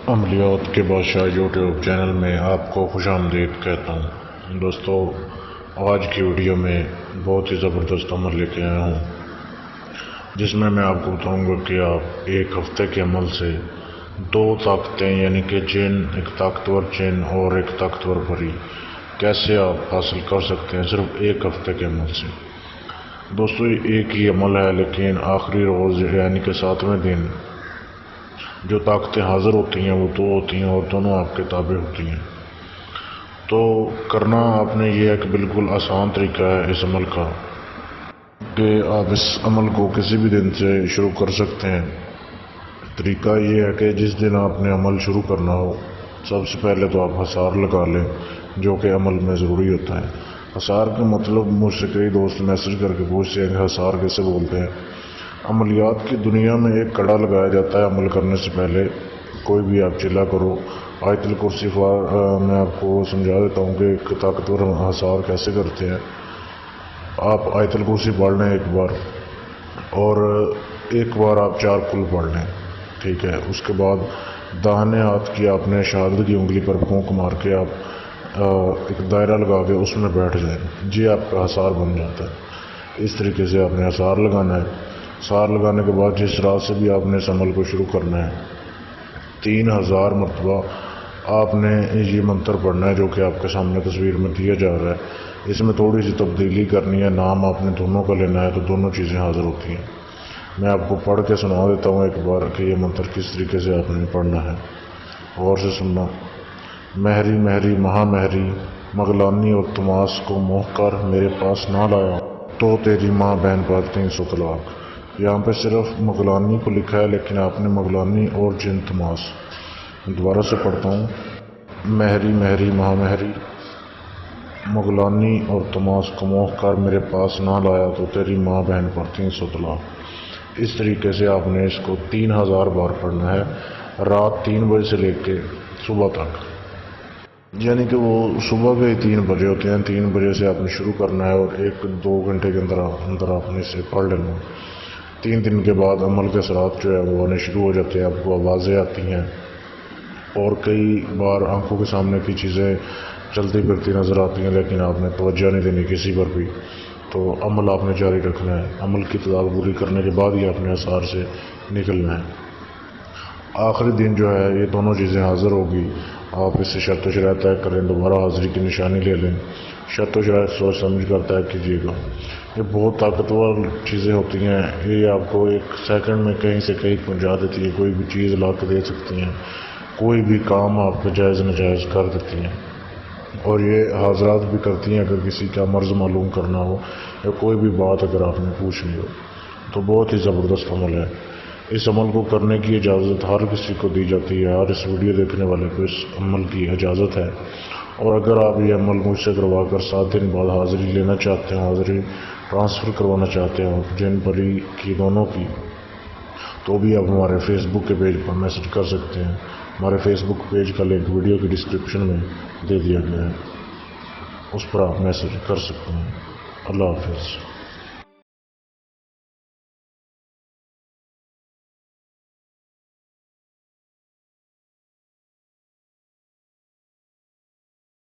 عملیات کے بادشاہ YouTube channel میں آپ کو خوش آمدید کہتا ہوں۔ دوستو، آج کی ویڈیو میں بہت ہی زبردست عمل لے کے آیا ہوں، جس میں آپ کو بتاؤں گا کہ آپ ایک ہفتے کے عمل سے دو طاقتیں یعنی کہ جن، ایک طاقتور جن اور ایک طاقتور پری کیسے آپ حاصل کر سکتے ہیں صرف ایک ہفتے کے عمل سے۔ دوستو، یہ ایک ہی عمل ہے، لیکن آخری روز یعنی کہ 7ویں دن جو طاقتیں حاضر ہوتی ہیں وہ دو ہوتی ہیں اور دونوں آپ کے تابع ہوتی ہیں۔ تو کرنا آپ نے یہ ایک بالکل آسان طریقہ ہے اس عمل کا کہ آپ اس عمل کو کسی بھی دن سے شروع کر سکتے ہیں۔ طریقہ یہ ہے کہ جس دن آپ نے عمل شروع کرنا ہو، سب سے پہلے تو آپ حصار لگا لیں، جو کہ عمل میں ضروری ہوتا ہے۔ حصار کا مطلب مجھ سے کئی دوست میسج کر کے پوچھتے ہیں کہ حصار کیسے بولتے ہیں۔ عملیات کی دنیا میں ایک کڑا لگایا جاتا ہے عمل کرنے سے پہلے۔ کوئی بھی آپ چلا کرو، آیت الکرسی میں آپ کو سمجھا دیتا ہوں کہ ایک طاقتور حصار کیسے کرتے ہیں۔ آپ آیت الکرسی پڑھ لیں ایک بار، اور ایک بار آپ 4 کل پڑھ لیں، ٹھیک ہے۔ اس کے بعد داہنے ہاتھ کی آپ نے شہادت کی انگلی پر پھونک مار کے آپ ایک دائرہ لگا کے اس میں بیٹھ جائیں، جی آپ کا حصار بن جاتا ہے۔ اس طریقے سے آپ نے حصار لگانا ہے۔ حصار لگانے کے بعد جس رات سے بھی آپ نے اس عمل کو شروع کرنا ہے، 3000 مرتبہ آپ نے یہ منتر پڑھنا ہے جو کہ آپ کے سامنے تصویر میں دیا جا رہا ہے۔ اس میں تھوڑی سی تبدیلی کرنی ہے، نام آپ نے دونوں کا لینا ہے تو دونوں چیزیں حاضر ہوتی ہیں۔ میں آپ کو پڑھ کے سنا دیتا ہوں ایک بار کہ یہ منتر کس طریقے سے آپ نے پڑھنا ہے، غور سے سننا۔ مہری مہری مہا مہری مغلانی اور تماس کو موہ کر میرے پاس نہ لایا تو تیری ماں بہن پر 300 طلاق۔ یہاں پہ صرف مغلانی کو لکھا ہے، لیکن آپ نے مغلانی اور جن تماس، دوبارہ سے پڑھتا ہوں، مہری مہری مہا مہری مغلانی اور تماس کو موہ کر میرے پاس نہ لایا تو تیری ماں بہن پر 300 طلاق۔ اس طریقے سے آپ نے اس کو 3000 بار پڑھنا ہے، رات 3 بجے سے لے کے صبح تک، یعنی کہ وہ صبح کے 3 بجے ہوتے ہیں۔ 3 بجے سے آپ نے شروع کرنا ہے اور 1-2 گھنٹے کے اندر آپ نے اسے پڑھ لینا۔ 3 دن کے بعد عمل کے اثرات جو ہے وہ آنے شروع ہو جاتے ہیں، آپ کو آوازیں آتی ہیں اور کئی بار آنکھوں کے سامنے کی چیزیں چلتی پھرتی نظر آتی ہیں، لیکن آپ نے توجہ نہیں دینی کسی پر بھی۔ تو عمل آپ نے جاری رکھنا ہے، عمل کی تعداد پوری کرنے کے بعد ہی آپ نے حصار سے نکلنا ہے۔ آخری دن جو ہے یہ دونوں چیزیں حاضر ہوگی، آپ اس سے شرط و شرائط طے کریں، دوبارہ حاضری کی نشانی لے لیں، شرط و شرائط سوچ سمجھ کر طے کیجیے گا۔ یہ بہت طاقتور چیزیں ہوتی ہیں، یہ آپ کو 1 سیکنڈ میں کہیں سے کہیں پہنچا دیتی ہے، کوئی بھی چیز لا کے دے سکتی ہیں، کوئی بھی کام آپ کا جائز ناجائز کر دیتی ہیں، اور یہ حاضرات بھی کرتی ہیں اگر کسی کا مرض معلوم کرنا ہو یا کوئی بھی بات اگر آپ نے پوچھنی ہو۔ تو بہت ہی زبردست عمل ہے۔ اس عمل کو کرنے کی اجازت ہر کسی کو دی جاتی ہے، ہر اس ویڈیو دیکھنے والے کو اس عمل کی اجازت ہے، اور اگر آپ یہ عمل مجھ سے کروا کر 7 دن بعد حاضری لینا چاہتے ہیں، حاضری ٹرانسفر کروانا چاہتے ہیں جن پری کی دونوں کی، تو بھی آپ ہمارے فیس بک کے پیج پر میسج کر سکتے ہیں۔ ہمارے فیس بک پیج کا لنک ویڈیو کی ڈسکرپشن میں دے دیا گیا ہے، اس پر آپ میسج کر سکتے ہیں۔ اللہ حافظ۔